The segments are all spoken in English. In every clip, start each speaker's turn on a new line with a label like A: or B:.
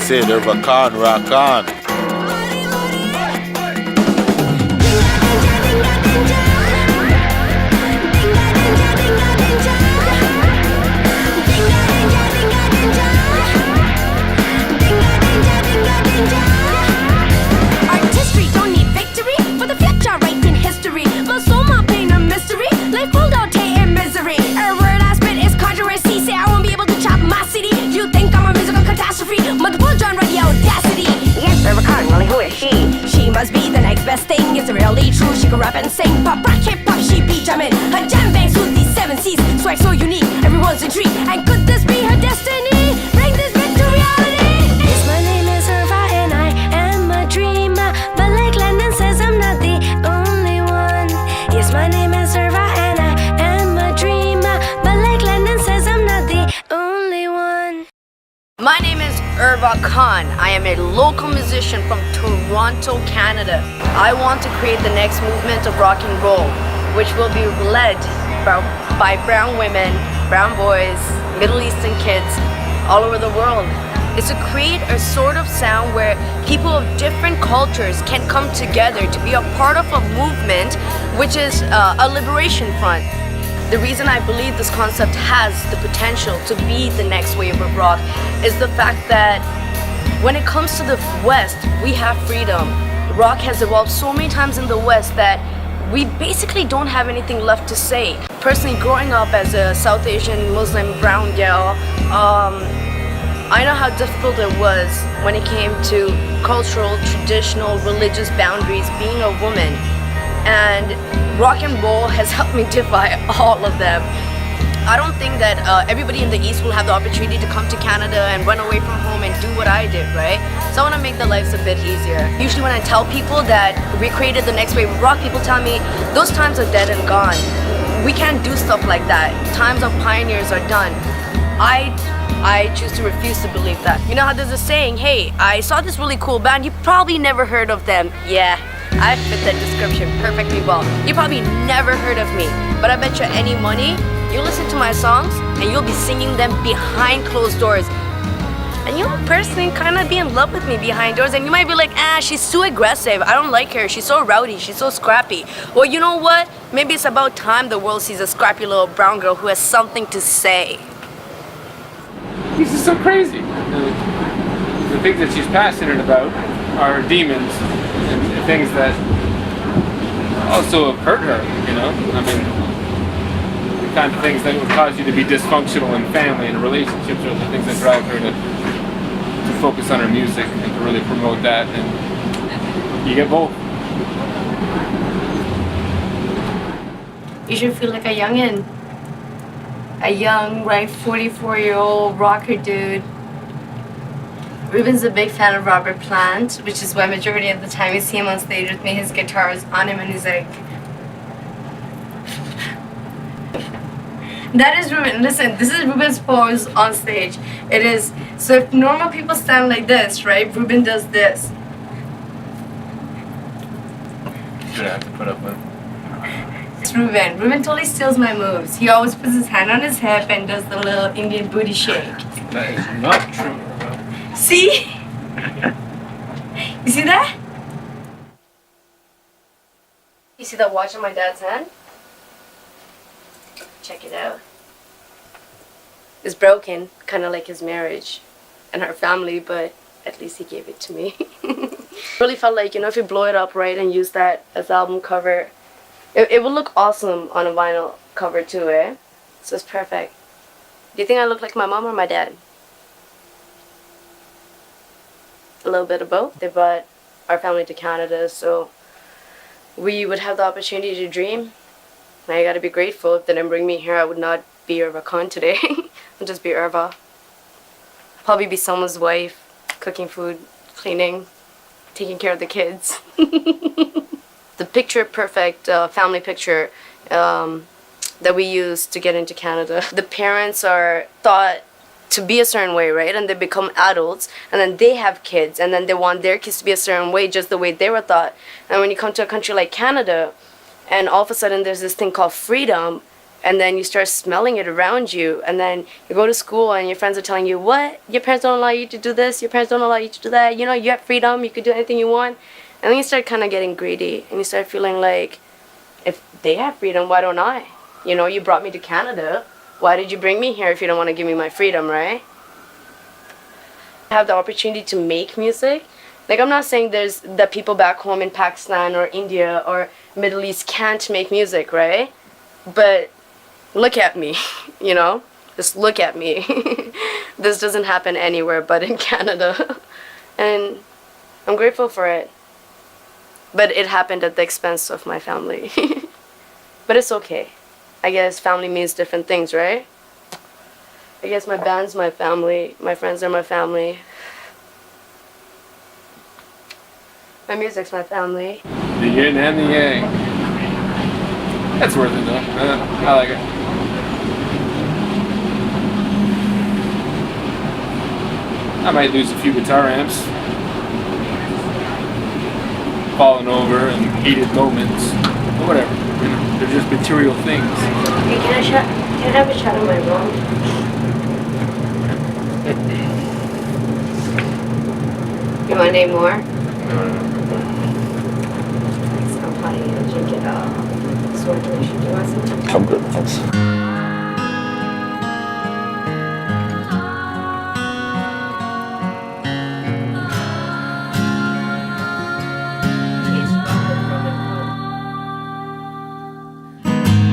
A: said, Urvah Khan, rock on.
B: Artistry don't need victory for the future, writing history. But so my pain or mystery, life full of hate and misery. A word I spit is controversy. Say I won't be able to chop my city. You think I'm a musical catastrophe? Multiple genre the audacity. Yes, Urvah Khan, really, who is she? She must be the next best thing. Is it really true? She can rap and sing, pop, rock, hip hop. She be jamming. Her jam bangs with these 7 C's. Swag so unique, everyone's intrigued. And could this be her destiny? Bring this bit to reality. Yes, my name is Urvah and I am a dreamer. But like Lennon says, I'm not the only one. Yes, my name is Urvah and I am a dreamer. But like Lennon says, I'm not the only one.
C: My name is Urvah Khan. I am a local musician from Toronto, Canada. I want to create the next movement of rock and roll, which will be led by brown women, brown boys, Middle Eastern kids all over the world. Is to create a sort of sound where people of different cultures can come together to be a part of a movement which is a liberation front. The reason I believe this concept has the potential to be the next wave of rock is the fact that when it comes to the West, we have freedom. Rock has evolved so many times in the West that we basically don't have anything left to say. Personally, growing up as a South Asian Muslim brown girl, I know how difficult it was when it came to cultural, traditional, religious boundaries being a woman. And rock and roll has helped me defy all of them. I don't think that everybody in the East will have the opportunity to come to Canada and run away from home and do what I did, right? So I want to make their lives a bit easier. Usually when I tell people that we created the next wave of rock, people tell me those times are dead and gone. We can't do stuff like that. Times of pioneers are done. I choose to refuse to believe that. You know how there's a saying, hey, I saw this really cool band, you probably never heard of them. Yeah, I fit that description perfectly well. You probably never heard of me, but I bet you any money, you listen to my songs and you'll be singing them behind closed doors. And you'll personally kind of be in love with me behind doors, and you might be like, she's too aggressive, I don't like her, she's so rowdy, she's so scrappy. Well, you know what? Maybe it's about time the world sees a scrappy little brown girl who has something to say.
D: This is so crazy. The things that she's passionate about are demons and things that also have hurt her, you know? I mean, the kind of things that would cause you to be dysfunctional in family and relationships are the things that drive her to focus on her music and to really promote that, and you get both.
C: You should feel like a youngin'. A young, right, 44-year-old rocker dude. Ruben's a big fan of Robert Plant, which is why majority of the time you see him on stage with me, his guitar is on him and he's like... That is Ruben. Listen, this is Ruben's pose on stage. It is, so if normal people stand like this, right, Ruben does this.
D: Should I have to put up with?
C: It's Ruben. Ruben totally steals my moves. He always puts his hand on his hip and does the little Indian booty shake.
D: That is not true.
C: See? You see that? You see that watch on my dad's hand? Check it out. It's broken, kind of like his marriage and her family, but at least he gave it to me. Really felt like, you know, if you blow it up right and use that as album cover, it would look awesome on a vinyl cover too, eh? So it's perfect. Do you think I look like my mom or my dad? A little bit of both. They brought our family to Canada, so we would have the opportunity to dream. And I gotta be grateful. If they didn't bring me here, I would not be Urvah Khan today. I'd just be Urvah. Probably be someone's wife, cooking food, cleaning, taking care of the kids. The picture perfect family picture that we use to get into Canada. The parents are thought to be a certain way, right? And they become adults, and then they have kids, and then they want their kids to be a certain way, just the way they were thought. And when you come to a country like Canada, and all of a sudden there's this thing called freedom, and then you start smelling it around you, and then you go to school and your friends are telling you, what? Your parents don't allow you to do this, your parents don't allow you to do that, you know, you have freedom, you could do anything you want. And then you start kind of getting greedy, and you start feeling like, if they have freedom, why don't I? You know, you brought me to Canada, why did you bring me here if you don't want to give me my freedom, right? I have the opportunity to make music. Like, I'm not saying that people back home in Pakistan or India or Middle East can't make music, right? But look at me, you know? Just look at me. This doesn't happen anywhere but in Canada. And I'm grateful for it. But it happened at the expense of my family. But it's okay. I guess family means different things, right? I guess my band's my family. My friends are my family. My music's my family.
D: The yin and the yang. That's worth it though. I like it. I might lose a few guitar amps. Falling over and heated moments. But whatever. You know, they're just material things.
C: Hey, can I have a shot of my rum? You want any more? It's not funny. I'll drink it up. So delicious. Do you want some?
A: I'm good, thanks.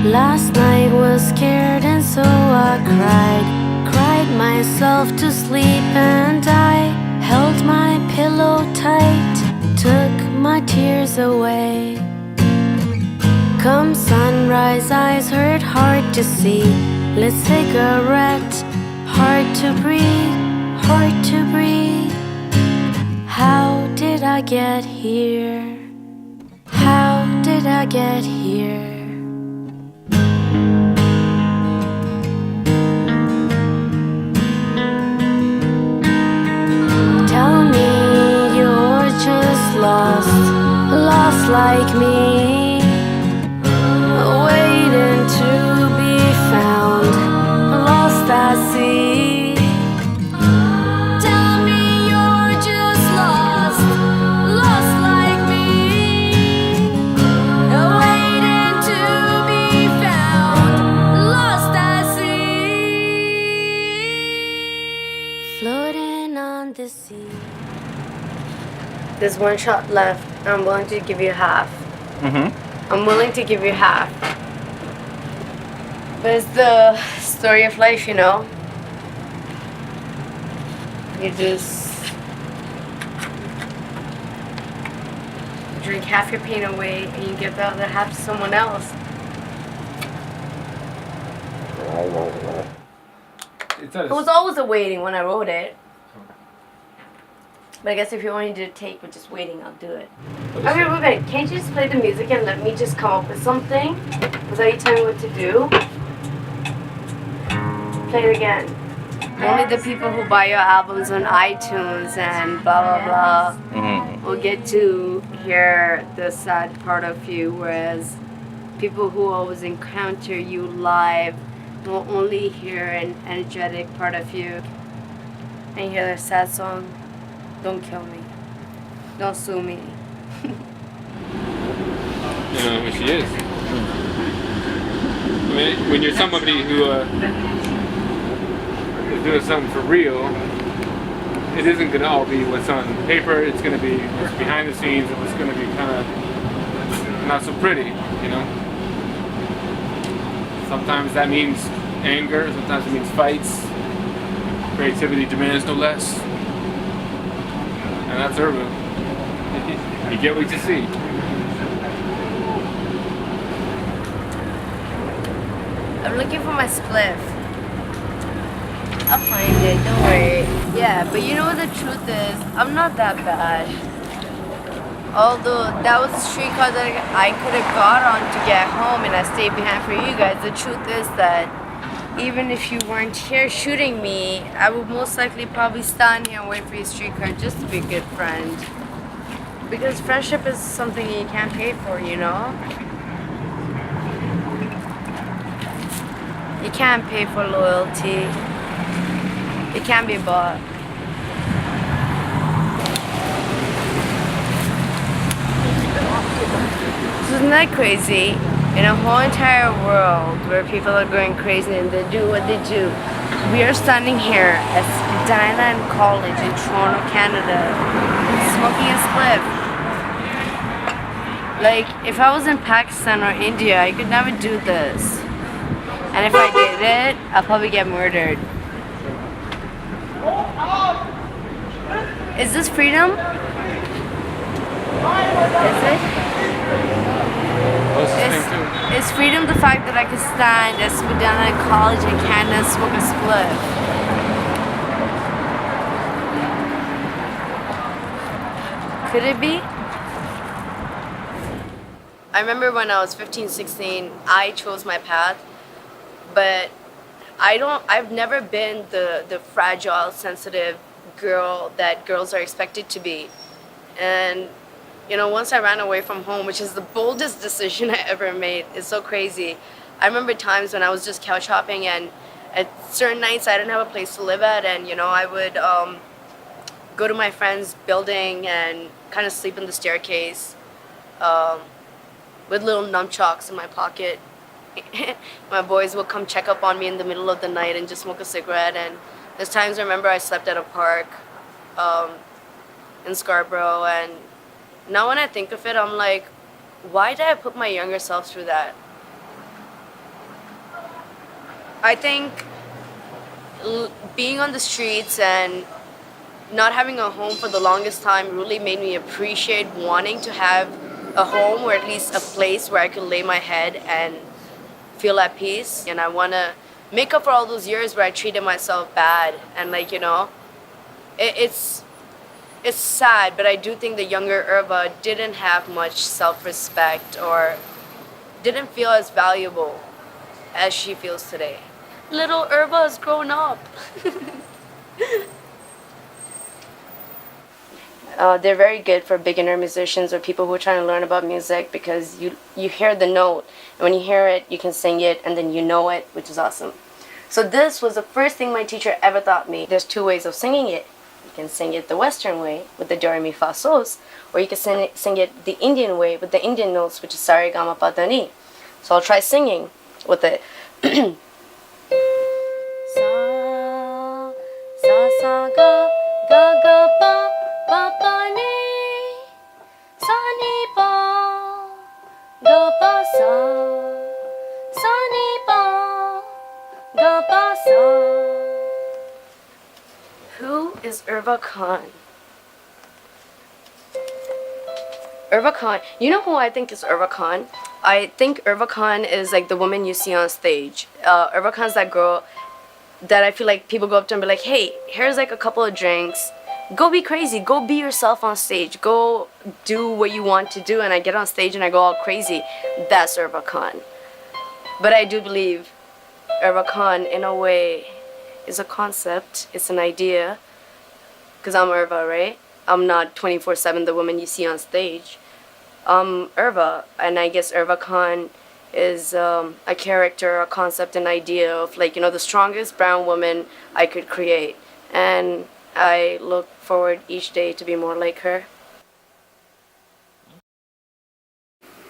B: Last night was scared and so I cried myself to sleep, and I held my pillow tight, took my tears away. Come sunrise, eyes hurt, hard to see, lit cigarette, hard to breathe, hard to breathe. How did I get here? How did I get here? Lost like me, waiting to be found, lost at sea. Tell me you're just lost like me, waiting to be found, lost at sea, floating on the sea.
C: There's one shot left. I'm willing to give you half. I'm willing to give you half. But it's the story of life, you know? You just drink half your pain away and you give the other half to someone else. It was always a waiting when I wrote it. But I guess if you only did a take with just waiting, I'll do it. Okay, Ruben, can't you just play the music and let me just come up with something without you telling me what to do? Play it again. Only the people who buy your albums on iTunes and blah blah blah will get to hear the sad part of you, whereas people who always encounter you live will only hear an energetic part of you and hear their sad song. Don't kill me. Don't sue me.
D: You know who she is. I mean, when you're somebody who is doing something for real, it isn't going to all be what's on paper. It's going to be what's behind the scenes, and what's going to be kind of not so pretty, you know? Sometimes that means anger, sometimes it means fights. Creativity demands no less. And that's Urvah. You get what you see.
C: I'm looking for my spliff. I'll find it, don't worry. Yeah, but you know what the truth is? I'm not that bad. Although that was a streetcar that I could have got on to get home and I stayed behind for you guys, the truth is that even if you weren't here shooting me, I would most likely probably stand here and wait for your streetcar just to be a good friend. Because friendship is something you can't pay for, you know? can't pay for loyalty. It can't be bought. Isn't that crazy? In a whole entire world where people are going crazy and they do what they do, we are standing here at Spadina College in Toronto, Canada, smoking a spliff. Like, if I was in Pakistan or India, I could never do this. And if I did it, I'll probably get murdered. Is this freedom? Is it? Is freedom the fact that I could stand at Spadina College in Canada and smoke a spliff? Could it be? I remember when I was 15, 16, I chose my path, but I've never been the fragile, sensitive girl that girls are expected to be. And you know, once I ran away from home, which is the boldest decision I ever made, it's so crazy. I remember times when I was just couch hopping, and at certain nights I didn't have a place to live at, and you know, I would go to my friend's building and kind of sleep in the staircase with little nunchucks in my pocket. My boys would come check up on me in the middle of the night and just smoke a cigarette. And there's times I remember I slept at a park in Scarborough, and now when I think of it, I'm like, why did I put my younger self through that? I think being on the streets and not having a home for the longest time really made me appreciate wanting to have a home, or at least a place where I could lay my head and feel at peace. And I want to make up for all those years where I treated myself bad. And like, you know, it's sad, but I do think the younger Urvah didn't have much self-respect or didn't feel as valuable as she feels today. Little Urvah has grown up. They're very good for beginner musicians or people who are trying to learn about music, because you hear the note, and when you hear it, you can sing it, and then you know it, which is awesome. So this was the first thing my teacher ever taught me. There's two ways of singing it. You can sing it the Western way with the do, re, mi, fa, sos, or you can sing it the Indian way with the Indian notes, which is sa, re, ga, ma, pa, da, ni. So I'll try singing with it. Sa, sa, ga, ga, pa, pa, ni, sa, ni, pa, ga, pa, sa, ni, pa, ga, pa, sa. Who is Urvah Khan? Urvah Khan. You know who I think is Urvah Khan? I think Urvah Khan is like the woman you see on stage. Urvah Khan's that girl that I feel like people go up to and be like, hey, here's like a couple of drinks. Go be crazy. Go be yourself on stage. Go do what you want to do. And I get on stage and I go all crazy. That's Urvah Khan. But I do believe Urvah Khan, in a way, is a concept. It's an idea. Because I'm Urvah, right? I'm not 24/7 the woman you see on stage. Urvah, and I guess Urvah Khan is a character, a concept, an idea of, like, you know, the strongest brown woman I could create. And I look forward each day to be more like her.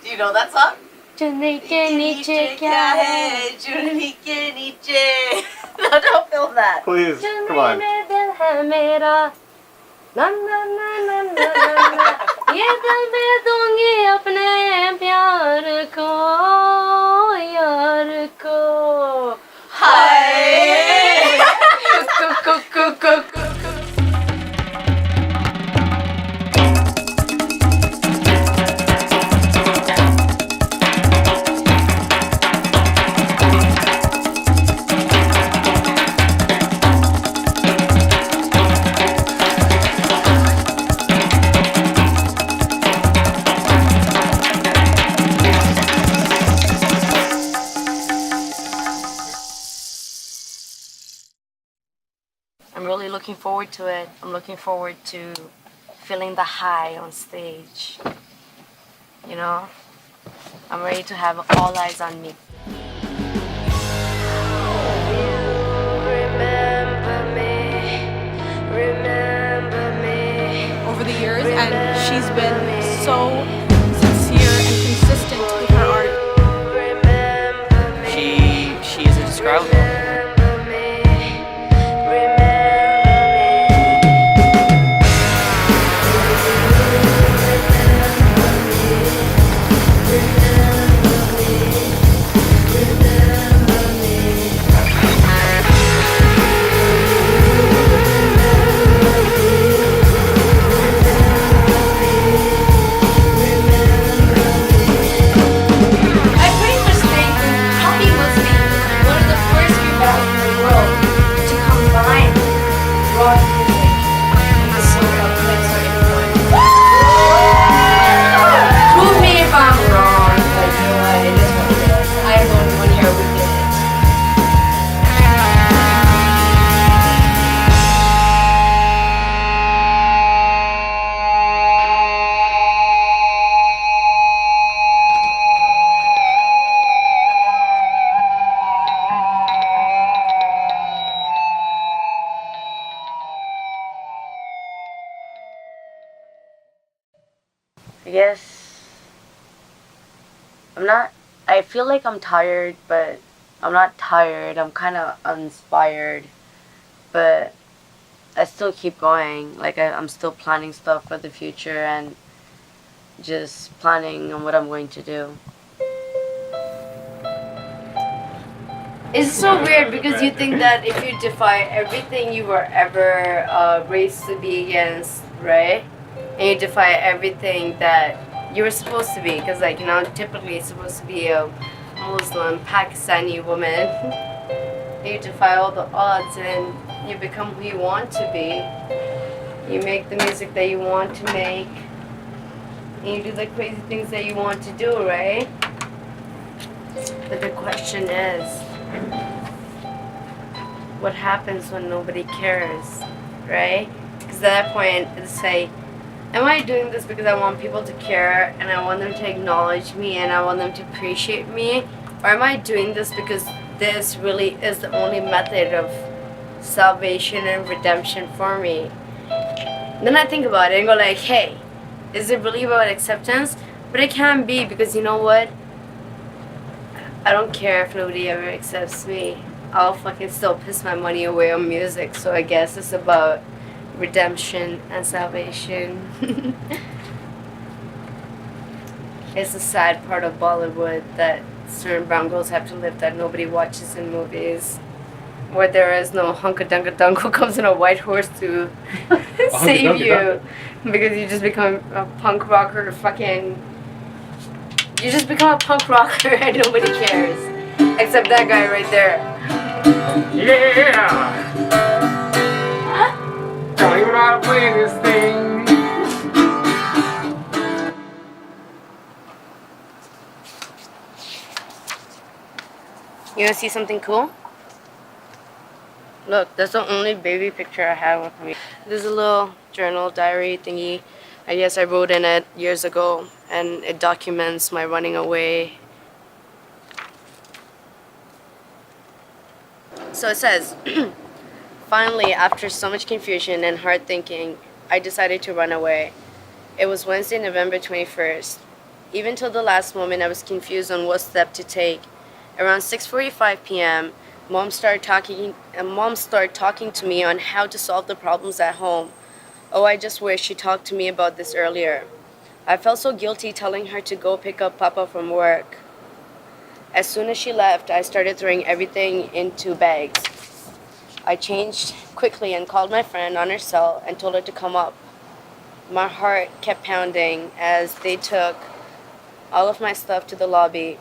E: Do you know that song?
C: Chunni ke niche kya hai?
E: Chunni ke niche. No, don't film that.
F: Please, come on.
C: Chunni mein dil hai mera. Na na na na na na na. Ye dil mein dungi apne pyar ko, yaar ko.
E: Hi.
C: Ku. I'm really looking forward to it. I'm looking forward to feeling the high on stage. You know? I'm ready to have all eyes on me.
F: she's been so sincere and consistent with her art.
G: She is indescribable.
C: I pretty much think Happy must be one of the first few bands in the world to combine rock music with the soul of Prince or anyone. Prove me if I'm wrong, but you know what, it is what it is. I'm the only one here who did it.
H: I guess I feel like I'm tired, but I'm not tired. I'm kind of uninspired, but I still keep going. Like, I'm still planning stuff for the future and just planning on what I'm going to do.
C: It's so weird because you think that if you defy everything you were ever raised to be against, right? And you defy everything that you were supposed to be, because like, you know, typically it's supposed to be a Muslim, Pakistani woman. And you defy all the odds and you become who you want to be. You make the music that you want to make. And you do the crazy things that you want to do, right? But the question is, what happens when nobody cares, right? Because at that point, it's like, am I doing this because I want people to care and I want them to acknowledge me and I want them to appreciate me? Or am I doing this because this really is the only method of salvation and redemption for me? Then I think about it and go like, hey, is it really about acceptance? But it can be, because you know what? I don't care if nobody ever accepts me. I'll fucking still piss my money away on music. So I guess it's about redemption and salvation. It's the sad part of Bollywood that certain brown girls have to live that nobody watches in movies, where there is no hunka-dunka-dunk who comes on a white horse to save you, because you just become a punk rocker. You just become a punk rocker and nobody cares, except that guy right there.
D: Yeah! Don't even know how to play this thing.
C: You wanna see something cool? Look, that's the only baby picture I have with me. There's a little journal diary thingy. I guess I wrote in it years ago, and it documents my running away. So it says, finally, after so much confusion and hard thinking, I decided to run away. It was Wednesday, November 21st. Even till the last moment, I was confused on what step to take. Around 6:45 p.m., Mom started talking to me on how to solve the problems at home. Oh, I just wish she talked to me about this earlier. I felt so guilty telling her to go pick up Papa from work. As soon as she left, I started throwing everything into bags. I changed quickly and called my friend on her cell and told her to come up. My heart kept pounding as they took all of my stuff to the lobby.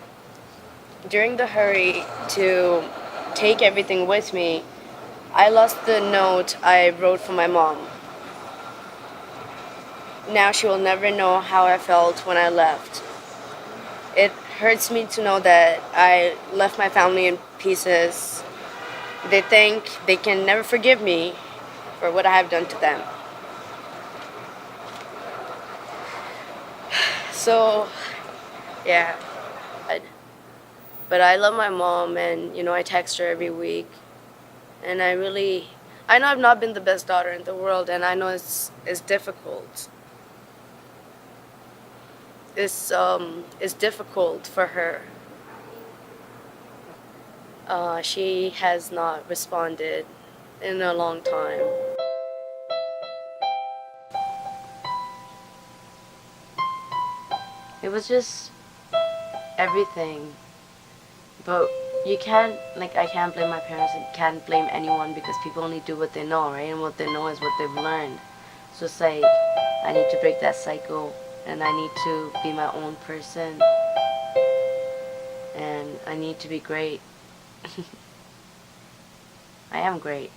C: During the hurry to take everything with me, I lost the note I wrote for my mom. Now she will never know how I felt when I left. It hurts me to know that I left my family in pieces. They think they can never forgive me for what I have done to them. So, yeah. But I love my mom, and I text her every week. And I know I've not been the best daughter in the world, and I know it's difficult. is difficult for her. She has not responded in a long time.
H: It was just everything. But you can't, like, I can't blame my parents, I can't blame anyone because people only do what they know, right? And what they know is what they've learned. So it's like, I need to break that cycle and I need to be my own person and I need to be great. I am great.